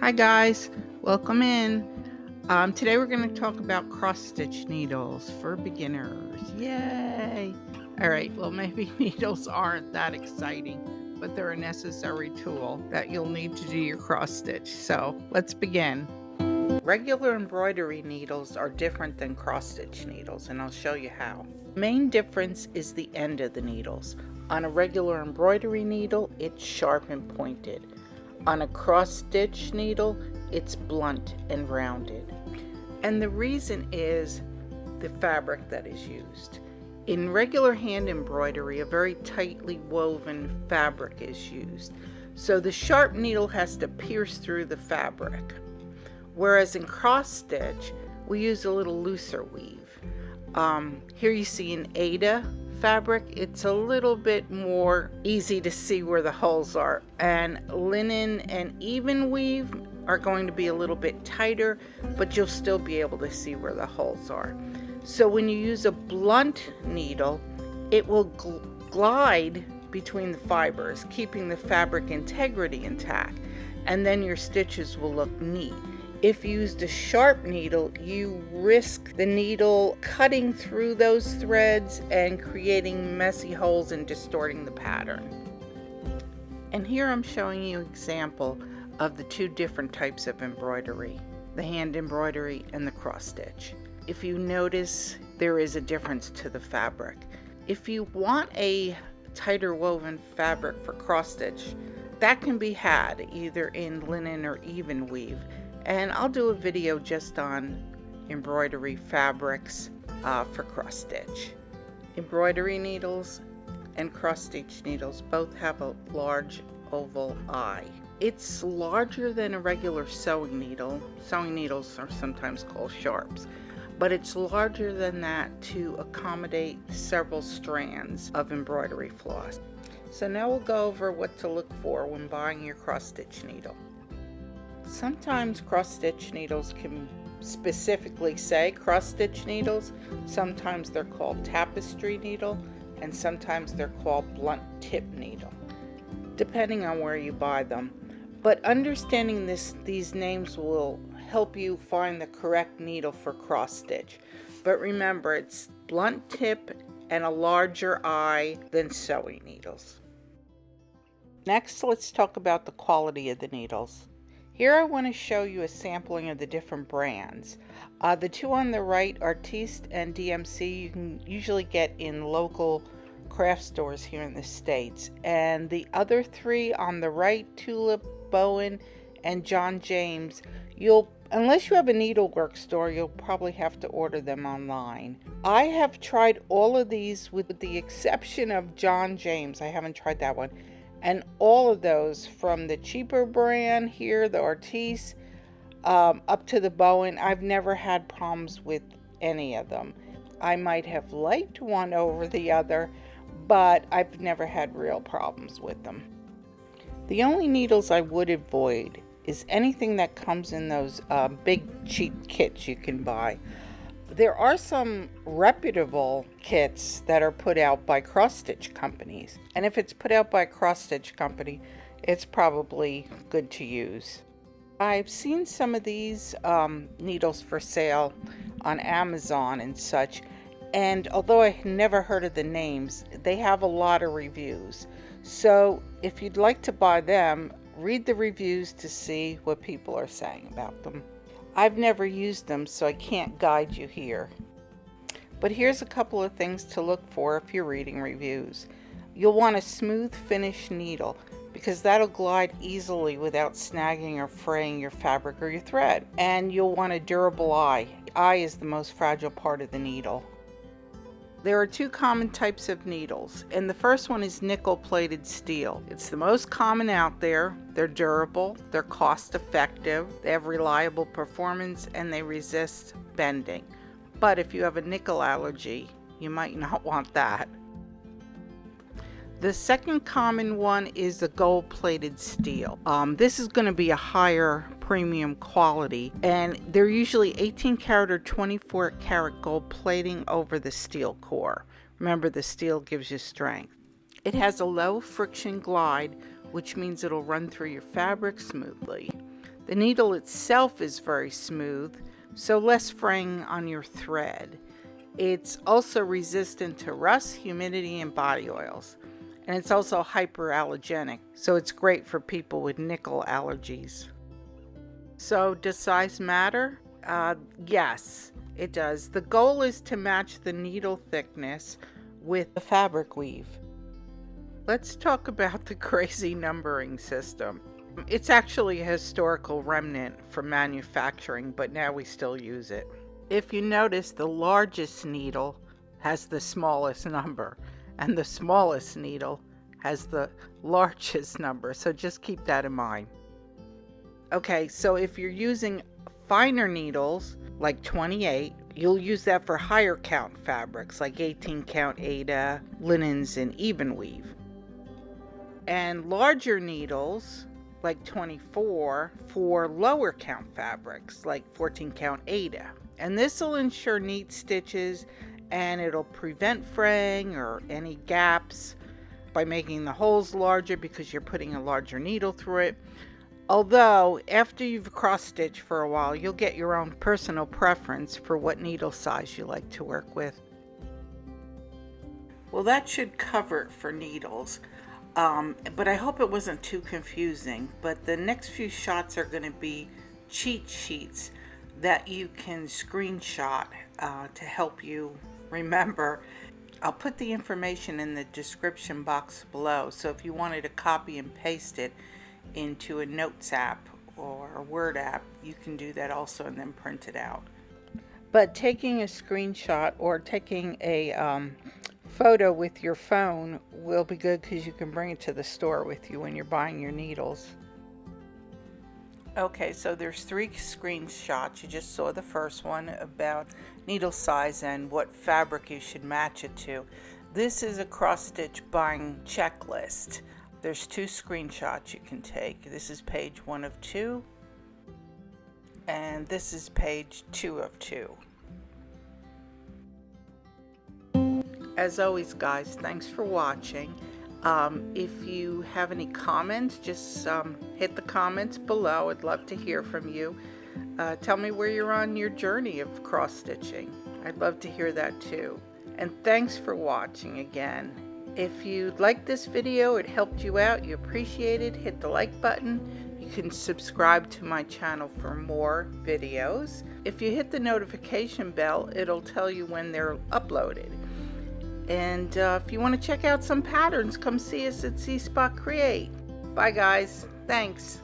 Hi guys, welcome in. Today we're going to talk about cross stitch needles for beginners. Yay! Alright, well maybe needles aren't that exciting, but they're a necessary tool that you'll need to do your cross stitch. So let's begin. Regular embroidery needles are different than cross stitch needles, and I'll show you how. The main difference is the end of the needles. On a regular embroidery needle, it's sharp and pointed. On a cross stitch needle, it's blunt and rounded. And the reason is the fabric that is used. In regular hand embroidery, a very tightly woven fabric is used. So the sharp needle has to pierce through the fabric. Whereas in cross stitch, we use a little looser weave. Here you see an Ada fabric. It's a little bit more easy to see where the holes are, and linen and even weave are going to be a little bit tighter, but you'll still be able to see where the holes are. So when you use a blunt needle, it will glide between the fibers, keeping the fabric integrity intact, and then your stitches will look neat. If you used a sharp needle, you risk the needle cutting through those threads and creating messy holes and distorting the pattern. And here I'm showing you an example of the two different types of embroidery, the hand embroidery and the cross stitch. If you notice, there is a difference to the fabric. If you want a tighter woven fabric for cross stitch, that can be had either in linen or even weave. And I'll do a video just on embroidery fabrics for cross stitch. Embroidery needles and cross stitch needles both have a large oval eye. It's larger than a regular sewing needle. Sewing needles are sometimes called sharps, but it's larger than that to accommodate several strands of embroidery floss. So now we'll go over what to look for when buying your cross stitch needle. Sometimes cross stitch needles can specifically say cross stitch needles. Sometimes they're called tapestry needle, and sometimes they're called blunt tip needle, depending on where you buy them. But understanding these names will help you find the correct needle for cross stitch. But remember, it's blunt tip and a larger eye than sewing needles. Next, let's talk about the quality of the needles. Here I want to show you a sampling of the different brands. The two on the right, Artiste and DMC, you can usually get in local craft stores here in the States. And the other three on the right, Tulip, Bowen, and John James, unless you have a needlework store, you'll probably have to order them online. I have tried all of these with the exception of John James. I haven't tried that one. And all of those, from the cheaper brand here, the Artiste, up to the Bowen, I've never had problems with any of them. I might have liked one over the other, but I've never had real problems with them. The only needles I would avoid is anything that comes in those big cheap kits you can buy. There are some reputable kits that are put out by cross-stitch companies. And if it's put out by a cross-stitch company, it's probably good to use. I've seen some of these needles for sale on Amazon and such. And although I never heard of the names, they have a lot of reviews. So if you'd like to buy them, read the reviews to see what people are saying about them. I've never used them, so I can't guide you here. But here's a couple of things to look for if you're reading reviews. You'll want a smooth finish needle, because that'll glide easily without snagging or fraying your fabric or your thread. And you'll want a durable eye. The eye is the most fragile part of the needle. There are two common types of needles, and the first one is nickel-plated steel. It's the most common out there. They're durable, they're cost-effective, they have reliable performance, and they resist bending. But if you have a nickel allergy, you might not want that. The second common one is the gold-plated steel. This is going to be a higher premium quality, and they're usually 18 karat or 24 karat gold plating over the steel core. Remember, the steel gives you strength. It has a low friction glide, which means it'll run through your fabric smoothly. The needle itself is very smooth, so less fraying on your thread. It's also resistant to rust, humidity, and body oils. And it's also hyperallergenic, so it's great for people with nickel allergies. So does size matter? Yes, it does. The goal is to match the needle thickness with the fabric weave. Let's talk about the crazy numbering system. It's actually a historical remnant from manufacturing, but now we still use it. If you notice, the largest needle has the smallest number, and the smallest needle has the largest number, so just keep that in mind. Okay, so if you're using finer needles, like 28, you'll use that for higher count fabrics, like 18 count Aida, linens, and even weave. And larger needles, like 24, for lower count fabrics, like 14 count Aida. And this will ensure neat stitches, and it'll prevent fraying or any gaps by making the holes larger because you're putting a larger needle through it. Although, after you've cross-stitched for a while, you'll get your own personal preference for what needle size you like to work with. Well, that should cover it for needles. But I hope it wasn't too confusing. But the next few shots are going to be cheat sheets that you can screenshot to help you remember. I'll put the information in the description box below, so if you wanted to copy and paste it into a Notes app or a Word app, you can do that also and then print it out. But taking a screenshot or taking a photo with your phone will be good because you can bring it to the store with you when you're buying your needles. Okay, so there's 3 screenshots. You just saw the first one about needle size and what fabric you should match it to. This is a cross-stitch buying checklist. There's 2 screenshots you can take. This is page 1 of 2, and this is page 2 of 2. As always, guys, thanks for watching. If you have any comments, just hit the comments below. I'd love to hear from you. Tell me where you're on your journey of cross-stitching. I'd love to hear that too. And thanks for watching again. If you liked this video, it helped you out, you appreciate it, hit the like button. You can subscribe to my channel for more videos. If you hit the notification bell, it'll tell you when they're uploaded. And if you want to check out some patterns, come see us at C Spot Create. Bye guys. Thanks.